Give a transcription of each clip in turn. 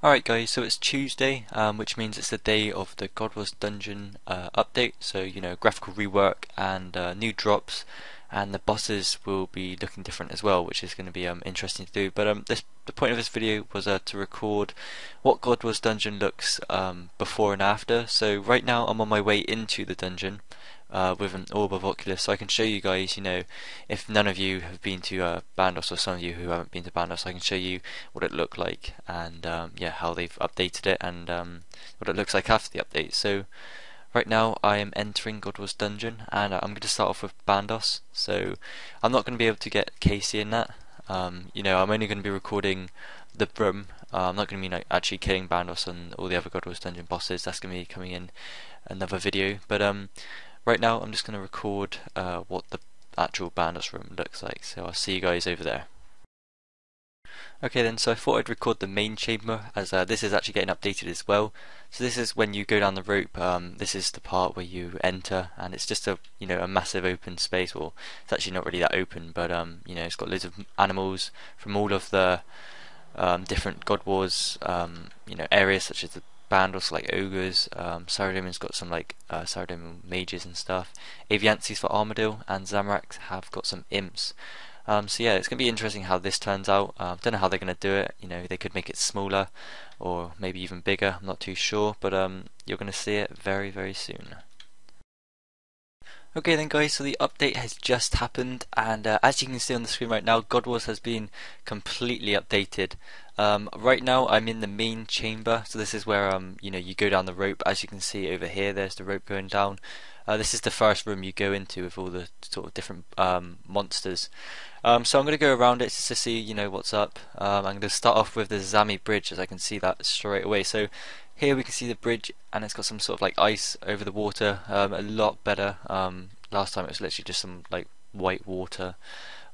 Alright guys, so it's Tuesday, which means it's the day of the God Wars Dungeon update, so graphical rework and new drops, and the bosses will be looking different as well, which is going to be interesting to do. But the point of this video was to record what God Wars Dungeon looks before and after. So right now I'm on my way into the dungeon with an orb of Oculus, so I can show you guys, if none of you have been to Bandos, or some of you who haven't been to Bandos, I can show you what it looked like, and yeah, how they've updated it, and what it looks like after the update. So right now I am entering God Wars Dungeon, and I'm going to start off with Bandos. So I'm not going to be able to get Casey in that. I'm only going to be recording the room. I'm not going to be actually killing Bandos and all the other God Wars Dungeon bosses. That's going to be coming in another video. But right now I'm just going to record what the actual Bandos room looks like. So I'll see you guys over there. Okay then, so I thought I'd record the main chamber, as this is actually getting updated as well. So this is when you go down the rope. This is the part where you enter, and it's just a massive open space. Well, it's actually not really that open, but it's got loads of animals from all of the different God Wars areas, such as the Bandos, like ogres. Saradomin's got some Saradomin mages and stuff. Aviances for Armadillo, and Zamorak's have got some imps. So yeah, it's going to be interesting how this turns out. Don't know how they're going to do it. They could make it smaller, or maybe even bigger. I'm not too sure, but you're going to see it very, very soon. Okay then guys, so the update has just happened, and as you can see on the screen right now, God Wars has been completely updated. Right now I'm in the main chamber, so this is where you go down the rope. As you can see over here, there's the rope going down. This is the first room you go into with all the sort of different monsters. So I'm going to go around it just to see what's up. I'm going to start off with the Zami bridge, as I can see that straight away. So here we can see the bridge, and it's got some sort of ice over the water, a lot better. Last time it was literally just some white water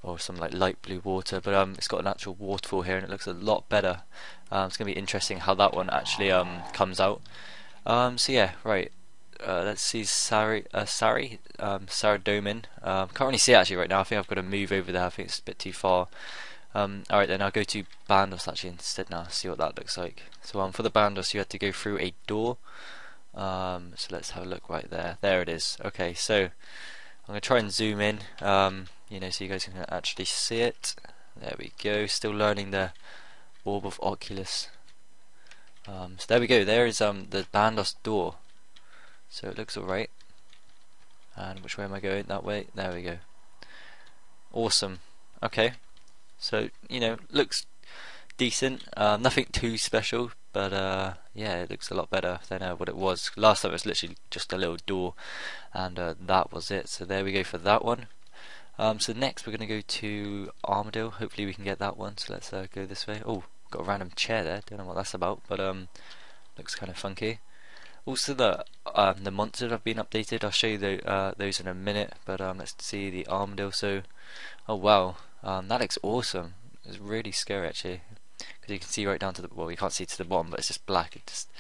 or some light blue water, but it's got an actual waterfall here, and it looks a lot better. It's going to be interesting how that one actually comes out. So yeah, right. Let's see Saradomin. Can't really see it actually right now. I think I've got to move over there. I think it's a bit too far. Alright then, I'll go to Bandos actually instead now, see what that looks like. So for the Bandos you had to go through a door. So let's have a look right there. There it is. Okay, so I'm going to try and zoom in, so you guys can actually see it. There we go, still learning the orb of Oculus. So there we go, there is the Bandos door. So it looks alright. And which way am I going? That way? There we go. Awesome. Okay. So, looks decent. Nothing too special, but yeah, it looks a lot better than what it was. Last time it was literally just a little door, and that was it. So there we go for that one. So next we're going to go to Armadillo. Hopefully we can get that one. So let's go this way. Oh, got a random chair there. Don't know what that's about, but looks kind of funky. Also the monsters have been updated. I'll show you those in a minute, but let's see the Armadillo. So, oh wow, that looks awesome. It's really scary actually, because you can see right down to the, well, you can't see to the bottom, but it's just black. It just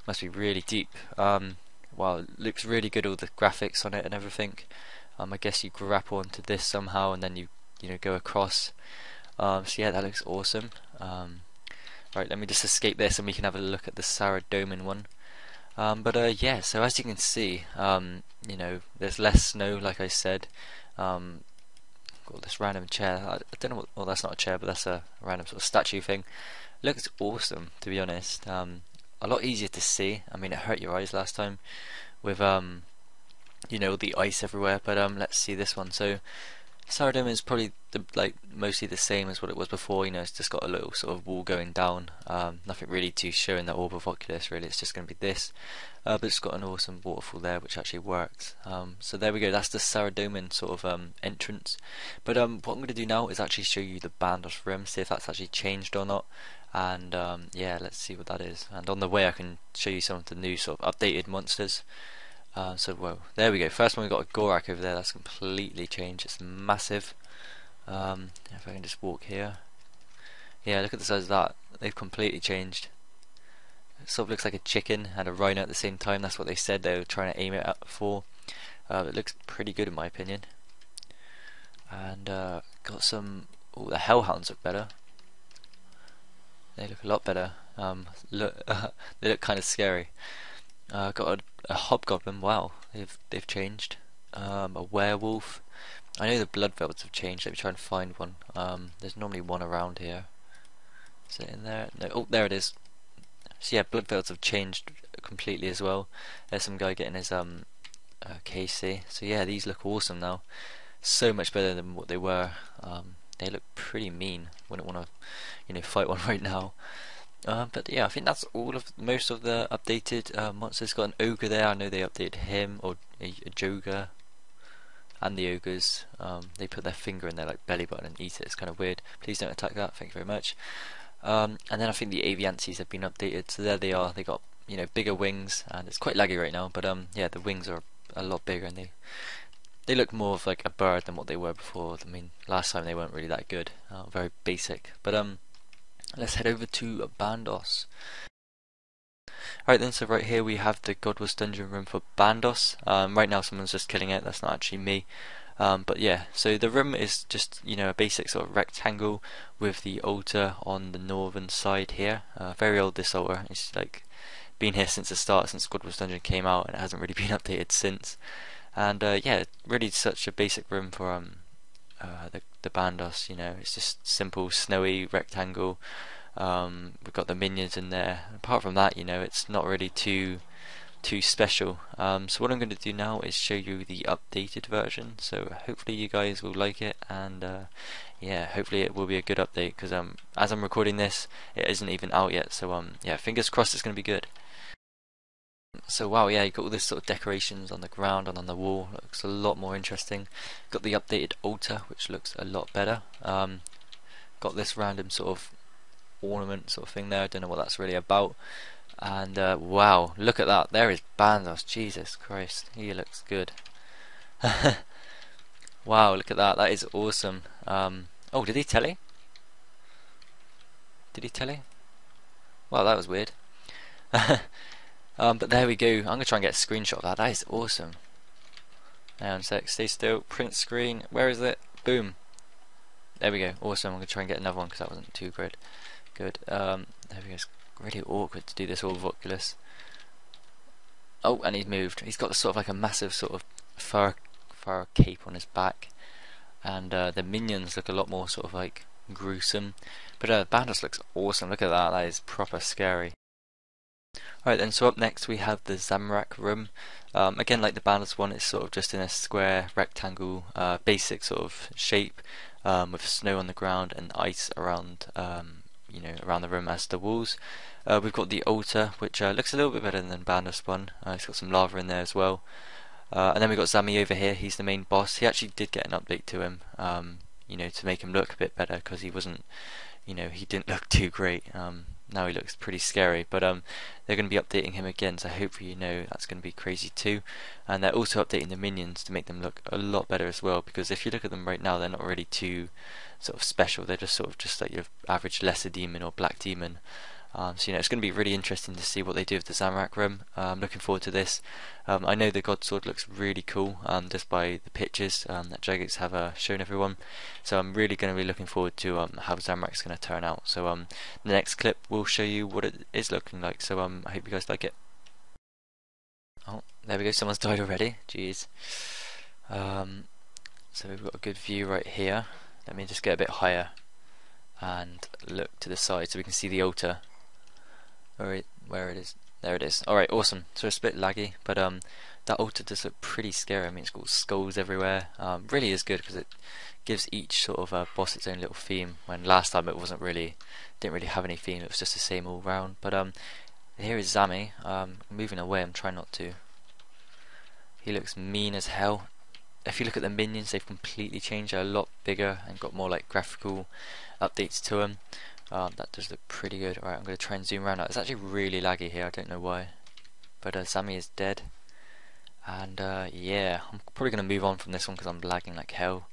must be really deep. Wow, it looks really good, all the graphics on it and everything. I guess you grapple onto this somehow, and then you go across. So yeah, that looks awesome. Right, let me just escape this, and we can have a look at the Saradomin one. But yeah, so as you can see, there's less snow, like I said. Got this random chair. I don't know what. Well, that's not a chair, but that's a random sort of statue thing. Looks awesome, to be honest. A lot easier to see. I mean, it hurt your eyes last time with the ice everywhere. But let's see this one. So Saradomin is probably mostly the same as what it was before. It's just got a little sort of wall going down. Nothing really to show in the orb of Oculus. Really, it's just going to be this. But it's got an awesome waterfall there, which actually works. So there we go. That's the Saradomin sort of entrance. But what I'm going to do now is actually show you the Bandos room, see if that's actually changed or not. And yeah, let's see what that is. And on the way, I can show you some of the new sort of updated monsters. Well, there we go. First one, we got a Gorak over there. That's completely changed. It's massive. If I can just walk here, yeah, look at the size of that. They've completely changed. It sort of looks like a chicken and a rhino at the same time. That's what they said they were trying to aim it at for. It looks pretty good in my opinion. And got some. Oh, the Hellhounds look better. They look a lot better. Look, they look kind of scary. Got a hobgoblin. Wow, they've changed. A werewolf. I know the blood velvets have changed. Let me try and find one. There's normally one around here. Is it in there? No. Oh, there it is. So yeah, blood velvets have changed completely as well. There's some guy getting his KC. So yeah, these look awesome now. So much better than what they were. They look pretty mean. Wouldn't want to, fight one right now. But yeah, I think that's most of the updated monsters. Got an ogre there. I know they updated him, or a joker, and the ogres. They put their finger in their like belly button and eat it. It's kind of weird. Please don't attack that. Thank you very much. And then I think the aviancies have been updated. So there they are. They got bigger wings, and it's quite laggy right now. But yeah, the wings are a lot bigger, and they look more of like a bird than what they were before. I mean, last time they weren't really that good. Very basic. But let's head over to Bandos. Alright then, so right here we have the Godwars dungeon room for Bandos. Right now someone's just killing it, that's not actually me. But yeah, so the room is just, a basic sort of rectangle with the altar on the northern side here. Very old, this altar. It's like been here since the start, since Godwars dungeon came out, and it hasn't really been updated since. And yeah, really such a basic room for the Bandos. It's just simple, snowy rectangle. We've got the minions in there. Apart from that, it's not really too special. So what I'm going to do now is show you the updated version. So hopefully you guys will like it, and yeah, hopefully it will be a good update, because as I'm recording this, it isn't even out yet. So yeah, fingers crossed it's going to be good. So wow, yeah, you got all this sort of decorations on the ground and on the wall. Looks a lot more interesting. Got the updated altar, which looks a lot better. Got this random sort of ornament sort of thing there. I don't know what that's really about. And wow, look at that. There is Bandos. Jesus Christ, he looks good. Wow, look at that. That is awesome. Oh, did he tele? Did he tele? Wow, that was weird. But there we go. I'm gonna try and get a screenshot of that. That is awesome. Hang on a sec. Stay still. Print screen. Where is it? Boom. There we go. Awesome. I'm gonna try and get another one because that wasn't too great. Good. There we go. It's really awkward to do this all with Oculus. Oh, and he's moved. He's got sort of like a massive sort of fur cape on his back, and the minions look a lot more sort of like gruesome. But Bandos looks awesome. Look at that. That is proper scary. Alright then, so up next we have the Zamorak room. Again, like the Bandos one, it's sort of just in a square rectangle, basic sort of shape, with snow on the ground and ice around, around the room as the walls. We've got the altar, which looks a little bit better than Bandos one. It's got some lava in there as well. And then we've got Zami over here. He's the main boss. He actually did get an update to him, to make him look a bit better, because he wasn't, he didn't look too great. Now he looks pretty scary, but they're going to be updating him again, so hopefully that's going to be crazy too. And they're also updating the minions to make them look a lot better as well, because if you look at them right now, they're not really too sort of special. They're just sort of just like your average lesser demon or black demon. So it's going to be really interesting to see what they do with the Zamorak room. I'm looking forward to this. I know the God Sword looks really cool, just by the pictures that Jagex have shown everyone. So I'm really going to be looking forward to how Zamorak's going to turn out. So the next clip will show you what it is looking like. So I hope you guys like it. Oh, there we go. Someone's died already. Jeez. So we've got a good view right here. Let me just get a bit higher and look to the side so we can see the altar. Where it is. There it is. Alright, awesome. So it's a bit laggy, but that altar does look pretty scary. I mean, it's got skulls everywhere. Really is good because it gives each sort of boss its own little theme, when last time it didn't really have any theme. It was just the same all round. But here is Zami. I'm moving away. I'm trying not to. He looks mean as hell. If you look at the minions, they've completely changed. They're a lot bigger and got more like graphical updates to them. That does look pretty good. Alright, I'm going to try and zoom around now. It's actually really laggy here, I don't know why. But Zami is dead. And yeah, I'm probably going to move on from this one because I'm lagging like hell.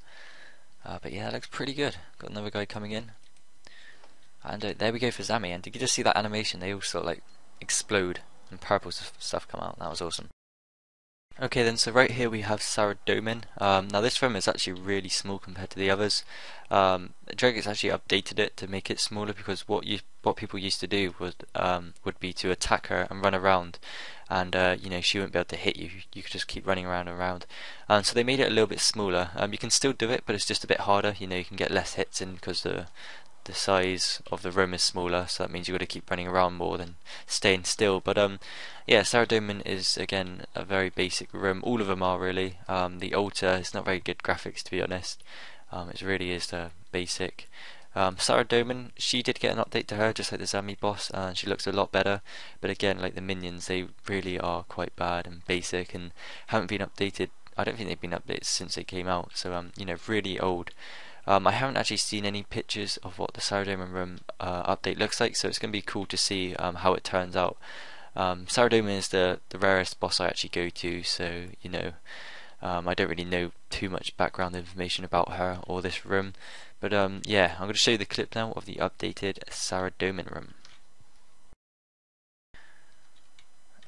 But yeah, that looks pretty good. Got another guy coming in. And there we go for Zami. And did you just see that animation? They all sort of like explode and purple stuff come out. That was awesome. Okay then, so right here we have Saradomin. Now this room is actually really small compared to the others. Drake's actually updated it to make it smaller because what people used to do would be to attack her and run around, and you know, she wouldn't be able to hit you. You could just keep running around and around. So they made it a little bit smaller. You can still do it, but it's just a bit harder. You know, you can get less hits in because the size of the room is smaller, so that means you've got to keep running around more than staying still. But yeah, Saradomin is again a very basic room. All of them are really. The altar is not very good graphics, to be honest. It really is basic. Saradomin, she did get an update to her, just like the Zami boss, and she looks a lot better. But again, like the minions, they really are quite bad and basic and haven't been updated. I don't think they've been updated since they came out, so you know, really old. I haven't actually seen any pictures of what the Saradomin room update looks like, so it's going to be cool to see how it turns out. Saradomin is the rarest boss I actually go to, so you know, I don't really know too much background information about her or this room. But yeah, I'm going to show you the clip now of the updated Saradomin room.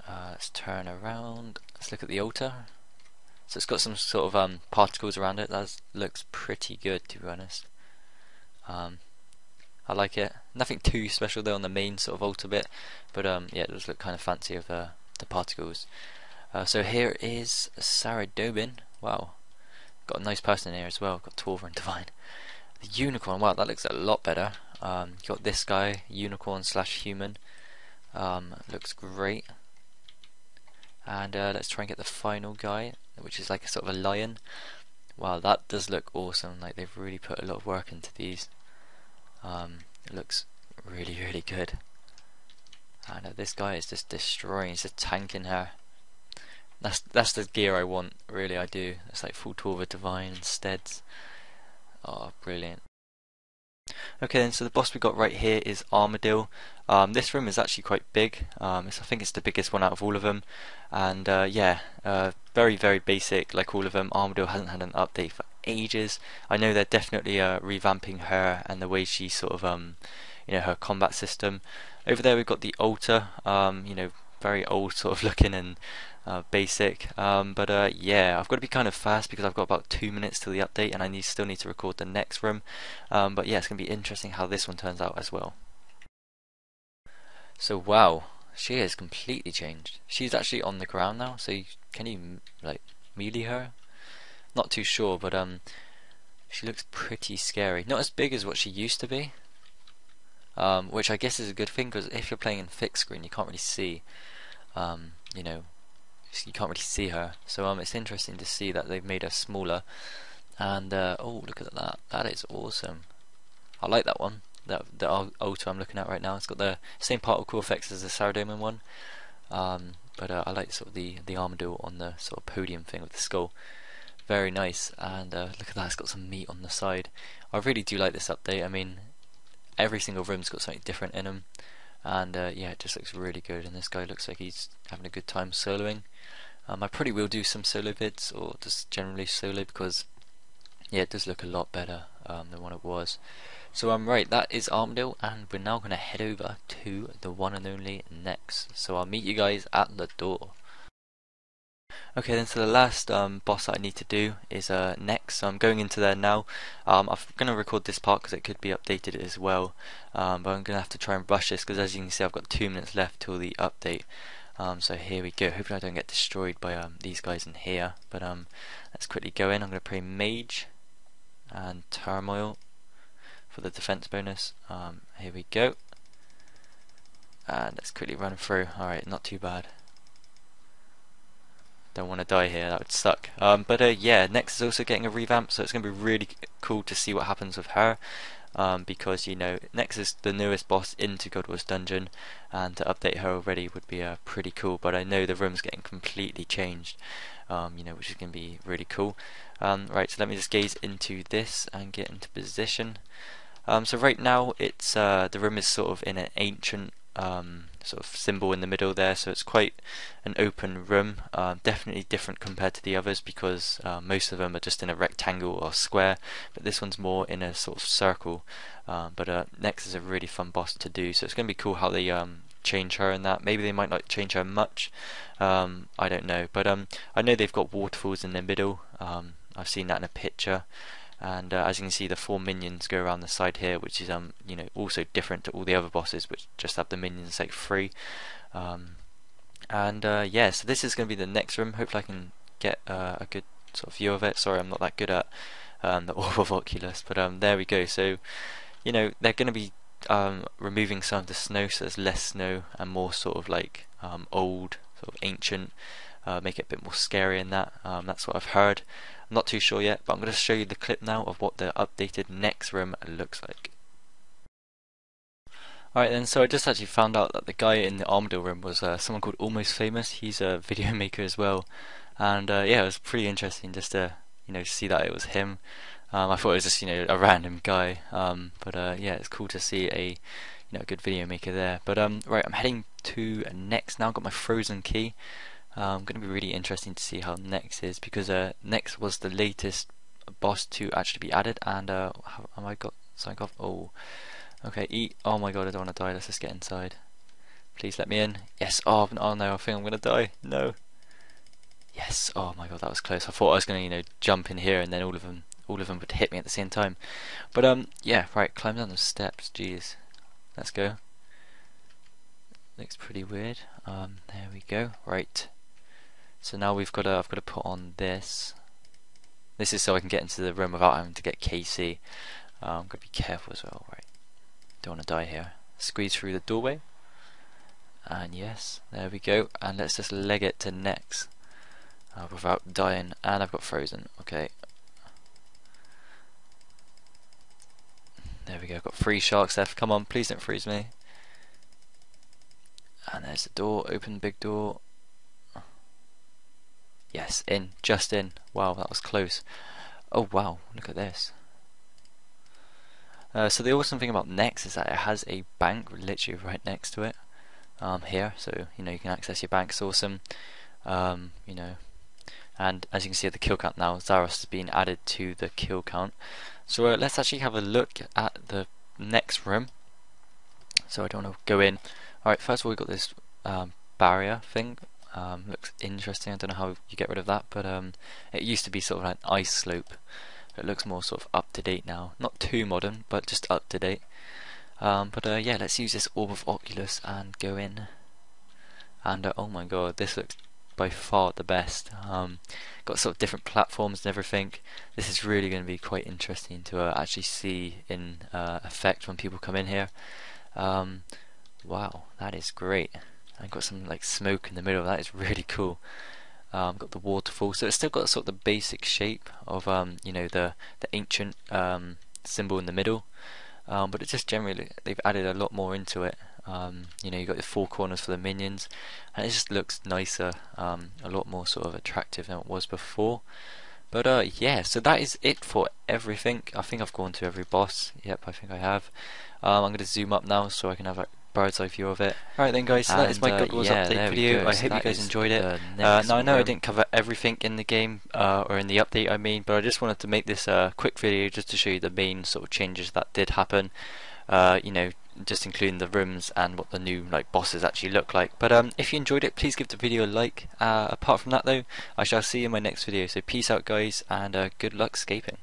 Let's turn around. Let's look at the altar. So it's got some sort of particles around it. That looks pretty good, to be honest. I like it. Nothing too special though on the main sort of altar bit, but yeah, it does look kind of fancy with the particles. So here is Saradomin. Wow, got a nice person in here as well. Got Torva and Divine. The unicorn. Wow, that looks a lot better. Got this guy, unicorn slash human. Looks great. And let's try and get the final guy, which is like a sort of a lion. Wow, that does look awesome. Like they've really put a lot of work into these. It looks really, really good. And this guy is just destroying. He's just tanking her. That's the gear I want. Really, I do. It's like full Torva Divine instead. Oh, brilliant. Okay then, so the boss we got right here is Armadillo. This room is actually quite big. I think it's the biggest one out of all of them. And yeah, very, very basic like all of them. Armadillo hasn't had an update for ages. I know they're definitely revamping her and the way she sort of, you know, her combat system. Over there we've got the altar, you know, very old sort of looking and basic, but yeah, I've got to be kind of fast because I've got about 2 minutes till the update and I still need to record the next room, but yeah, it's going to be interesting how this one turns out as well. So wow, she has completely changed. She's actually on the ground now, so can you like melee her? Not too sure, but she looks pretty scary. Not as big as what she used to be, which I guess is a good thing because if you're playing in fixed screen you can't really see, you know, you can't really see her, so it's interesting to see that they've made her smaller. And oh, look at that, that is awesome. I like that one, the altar I'm looking at right now. It's got the same particle effects as the Saradomin one, but I like sort of the armadillo on the sort of podium thing with the skull. Very nice. And look at that, it's got some meat on the side. I really do like this update. I mean, every single room's got something different in them, and yeah, it just looks really good. And this guy looks like he's having a good time soloing. I probably will do some solo vids or just generally solo because yeah, it does look a lot better than what it was. So I'm right, that is Armadillo, and we're now going to head over to the one and only Nex. So I'll meet you guys at the door. Okay then, so the last boss that I need to do is Nex, so I'm going into there now. I'm going to record this part because it could be updated as well, but I'm going to have to try and rush this because as you can see I've got 2 minutes left till the update. So here we go. Hopefully I don't get destroyed by these guys in here, but let's quickly go in. I'm going to play Mage and Turmoil for the defense bonus. Here we go, and let's quickly run through. Alright, not too bad. Don't want to die here, that would suck. But yeah, Nex is also getting a revamp, so it's going to be really cool to see what happens with her. Because you know, Nex is the newest boss into God Wars Dungeon, and to update her already would be pretty cool. But I know the room's getting completely changed, you know, which is going to be really cool. Right, so let me just gaze into this and get into position. So right now it's the room is sort of in an ancient sort of symbol in the middle there, so it's quite an open room, definitely different compared to the others because most of them are just in a rectangle or square, but this one's more in a sort of circle. But Nex is a really fun boss to do, so it's going to be cool how they change her in that. Maybe they might not change her much. I don't know, but I know they've got waterfalls in the middle. I've seen that in a picture, and as you can see, the 4 minions go around the side here, which is you know, also different to all the other bosses, which just have the minions like free. Yeah, so this is going to be the next room. Hopefully I can get a good sort of view of it. Sorry, I'm not that good at the orb of Oculus, but there we go. So, you know, they're going to be removing some of the snow, so there's less snow and more sort of like old, sort of ancient, make it a bit more scary in that. That's what I've heard. I'm not too sure yet, but I'm going to show you the clip now of what the updated next room looks like. Alright then, so I just actually found out that the guy in the Armadillo room was someone called Almost Famous. He's a video maker as well, and yeah, it was pretty interesting just to, you know, see that it was him. I thought it was just, you know, a random guy, but yeah, it's cool to see a, you know, a good video maker there. But right, I'm heading to next now. Got my frozen key. Going to be really interesting to see how next is, because next was the latest boss to actually be added, and have I got something off? Oh. Okay, eat. Oh my god, I don't want to die. Let's just get inside. Please let me in. Yes. Oh no, I think I'm gonna die. No. Yes. Oh my god, that was close. I thought I was gonna, you know, jump in here and then all of them would hit me at the same time. But yeah, right. Climb down the steps. Jeez. Let's go. Looks pretty weird. There we go. Right. So now I've got to put on this. This is so I can get into the room without having to get KC. I'm gonna be careful as well. Right. Don't want to die here. Squeeze through the doorway, and yes, there we go. And let's just leg it to next without dying. And I've got frozen. Okay, there we go. Got 3 sharks left. Come on, please don't freeze me. And there's the door. Open the big door. Yes, in, just in. Wow, that was close. Oh wow, look at this. So the awesome thing about Next is that it has a bank literally right next to it, here. So, you know, you can access your bank. It's awesome. You know, and as you can see at the kill count now, Zaros has been added to the kill count. So let's actually have a look at the next room. So I don't want to go in. Alright, first of all, we've got this barrier thing. Looks interesting. I don't know how you get rid of that, but it used to be sort of like an ice slope. It looks more sort of up to date now. Not too modern, but just up to date. But yeah, let's use this orb of Oculus and go in. And oh my god, this looks by far the best. Got sort of different platforms and everything. This is really going to be quite interesting to actually see in effect when people come in here. Wow, that is great. I've got some like smoke in the middle. That is really cool. Got the waterfall, so it's still got sort of the basic shape of you know, the ancient symbol in the middle, but it's just generally they've added a lot more into it. You know, you've got the 4 corners for the minions, and it just looks nicer, a lot more sort of attractive than it was before. But yeah, so that is it for everything. I think I've gone to every boss. Yep, I think I have. I'm going to zoom up now so I can have a bird's eye view of it. Alright then guys, so that is my God Wars update video. I hope you guys enjoyed it. Now I know I didn't cover everything in the game, or in the update I mean, but I just wanted to make this a quick video just to show you the main sort of changes that did happen. You know, just including the rooms and what the new like bosses actually look like. But if you enjoyed it, please give the video a like. Apart from that though, I shall see you in my next video. So peace out guys, and good luck scaping.